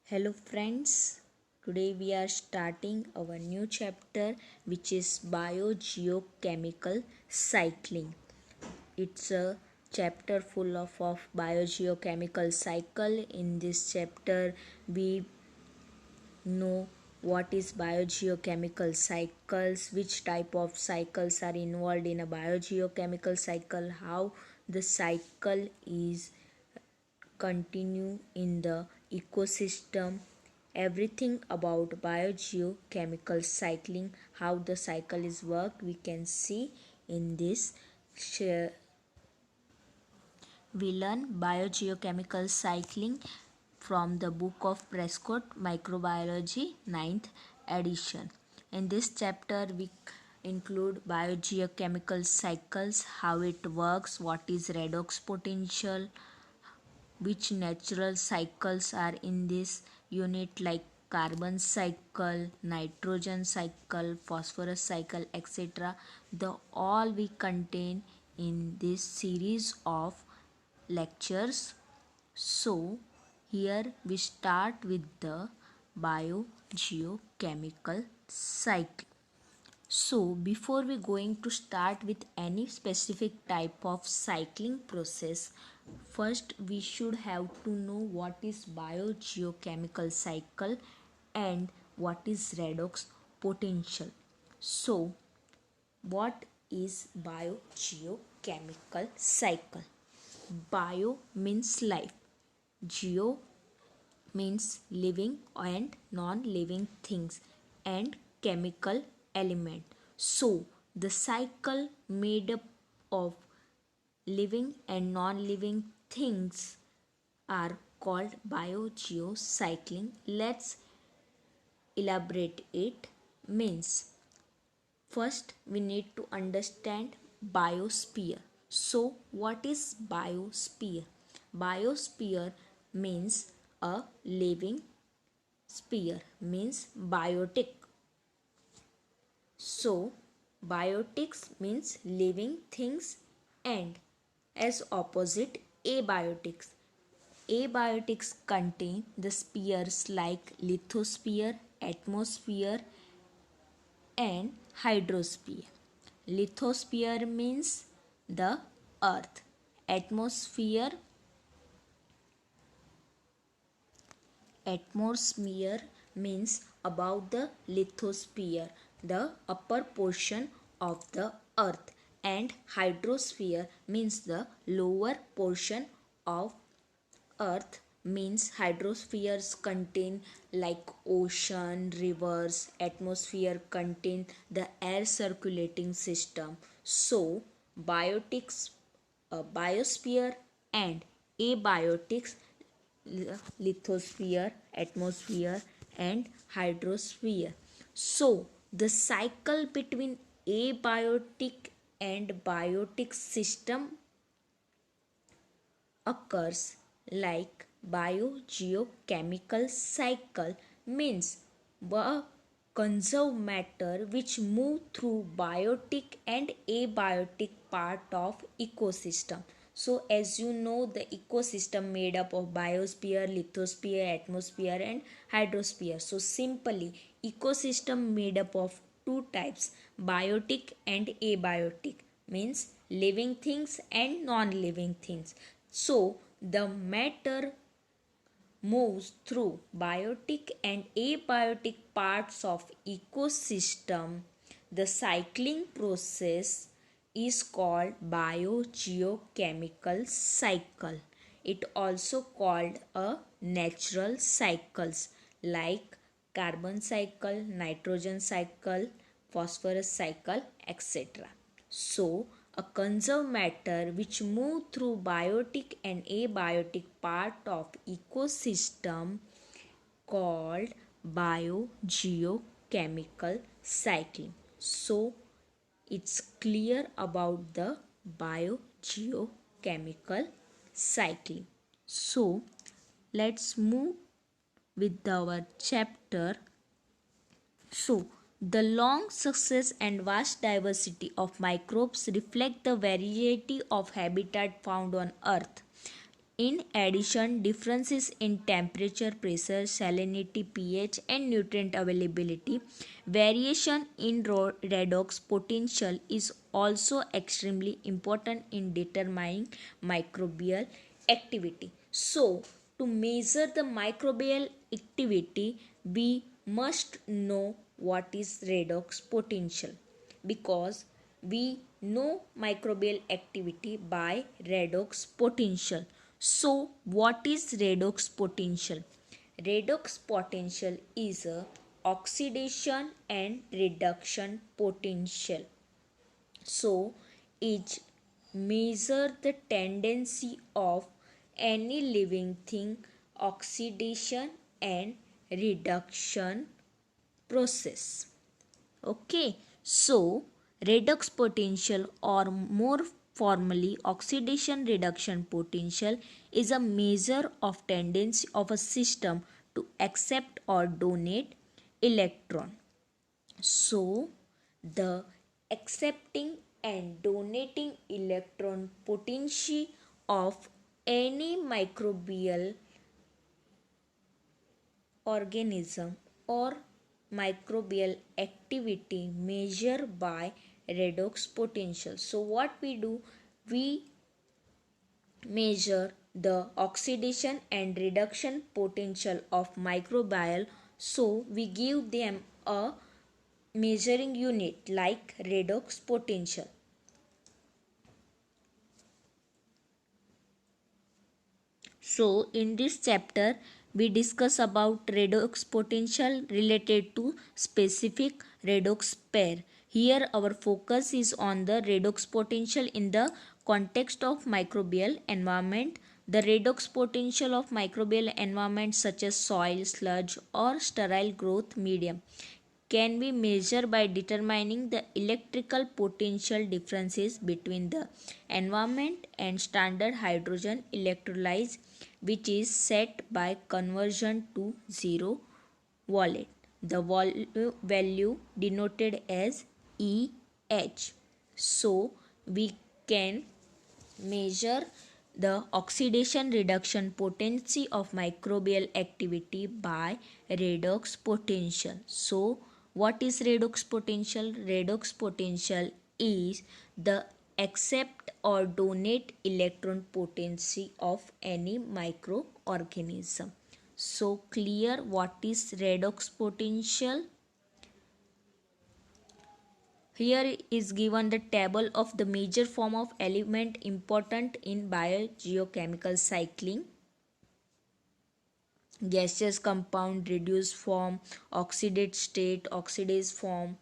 Hello friends, today we are starting our new chapter which is biogeochemical cycling. It's a chapter full of biogeochemical cycle. In this chapter we know what is biogeochemical cycles, which type of cycles are involved in a biogeochemical cycle, how the cycle is continue in the ecosystem, everything about biogeochemical cycling, how the cycle is worked, we can see in this share. We learn biogeochemical cycling from the book of Prescott Microbiology 9th edition. In this chapter we include biogeochemical cycles, how it works, what is redox potential, which natural cycles are in this unit like carbon cycle, nitrogen cycle, phosphorus cycle, etc. The all we contain in this series of lectures. So here we start with the biogeochemical cycle. So before we going to start with any specific type of cycling process, first we should have to know what is biogeochemical cycle and what is redox potential. So what is biogeochemical cycle? Bio means life, geo means living and non-living things, and chemical element. So the cycle made up of living and non-living things are called biogeocycling. Let's elaborate it. Means first we need to understand biosphere. So what is biosphere? Biosphere means a living sphere, means biotic. So biotics means living things, and as opposite abiotics. Abiotics contain the spheres like lithosphere, atmosphere and hydrosphere. Lithosphere means the earth. Atmosphere means about the lithosphere, the upper portion of the earth, and hydrosphere means the lower portion of earth. Means hydrospheres contain like ocean, rivers. Atmosphere contain the air circulating system. So biotics, biosphere and abiotics, lithosphere, atmosphere and hydrosphere. So the cycle between abiotic and biotic system occurs like biogeochemical cycle, means a conserve matter which move through biotic and abiotic part of ecosystem. So as you know, the ecosystem made up of biosphere, lithosphere, atmosphere and hydrosphere. So simply ecosystem made up of two types, biotic and abiotic, means living things and non-living things. So the matter moves through biotic and abiotic parts of ecosystem. The cycling process is called biogeochemical cycle. It also called a natural cycles like carbon cycle, nitrogen cycle, phosphorus cycle, etc. So a conserved matter which move through biotic and abiotic part of ecosystem called biogeochemical cycling. So it's clear about the biogeochemical cycling. So let's move with our chapter. So the long success and vast diversity of microbes reflect the variety of habitat found on Earth. In addition, differences in temperature, pressure, salinity, pH, and nutrient availability, variation in redox potential is also extremely important in determining microbial activity. So, to measure the microbial activity, we must know what is redox potential, because we know microbial activity by redox potential. So, what is redox potential? Redox potential is a oxidation and reduction potential. So, it measures the tendency of any living thing oxidation and reduction process. Okay, so redox potential, or more formally oxidation reduction potential, is a measure of tendency of a system to accept or donate electron. So the accepting and donating electron potential of any microbial organism or microbial activity measured by redox potential. So what we do, we measure the oxidation and reduction potential of microbial, so we give them a measuring unit like redox potential. So in this chapter we discuss about redox potential related to specific redox pair. Here our focus is on the redox potential in the context of microbial environment. The redox potential of microbial environment such as soil, sludge or sterile growth medium can be measured by determining the electrical potential differences between the environment and standard hydrogen electrolyte, which is set by conversion to zero volt. The value denoted as EH. So we can measure the oxidation reduction potency of microbial activity by redox potential. So what is redox potential? Redox potential is the accept or donate electron potency of any microorganism. So clear what is redox potential? Here is given the table of the major form of element important in biogeochemical cycling: gaseous compound, reduced form, oxidate state, oxidase form.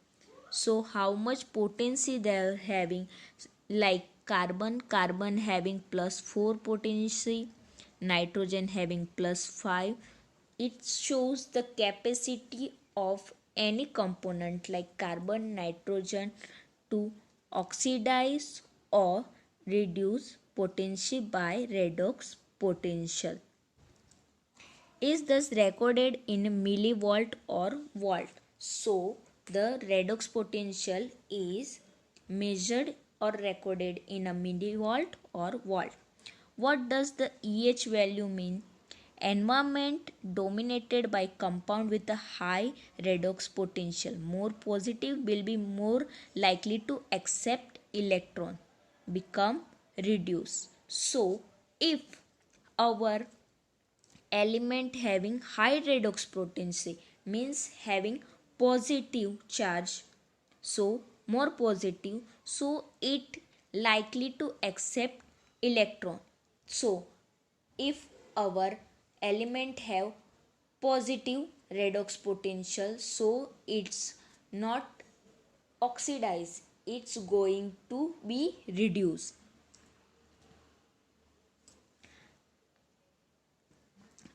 So how much potency they are having? Like carbon having +4 potency, nitrogen having +5. It shows the capacity of any component like carbon, nitrogen to oxidize or reduce potential by redox potential, is thus recorded in millivolt or volt. So the redox potential is measured or recorded in a millivolt or volt. What does the EH value mean? Environment dominated by compound with a high redox potential, more positive, will be more likely to accept electron, become reduced. So if our element having high redox potency means having positive charge, so more positive, so it likely to accept electron. So if our element have positive redox potential, so it's not oxidize, it's going to be reduced.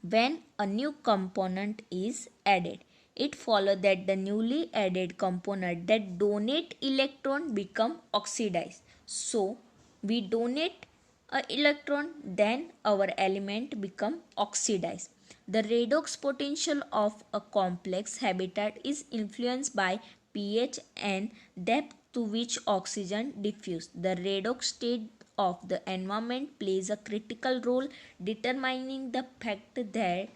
When a new component is added, it follows that the newly added component that donate electron become oxidized. So we donate a electron, then our element become oxidized. The redox potential of a complex habitat is influenced by pH and depth to which oxygen diffuse. The redox state of the environment plays a critical role determining the fact that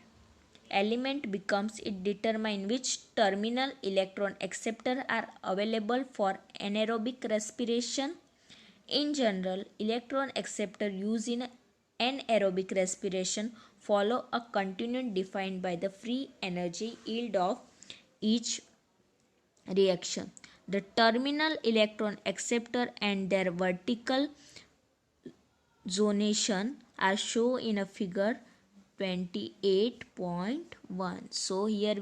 element becomes. It determines which terminal electron acceptor are available for anaerobic respiration. In general, electron acceptor used in anaerobic respiration follow a continuum defined by the free energy yield of each reaction. The terminal electron acceptor and their vertical zonation are shown in a figure 28.1. So here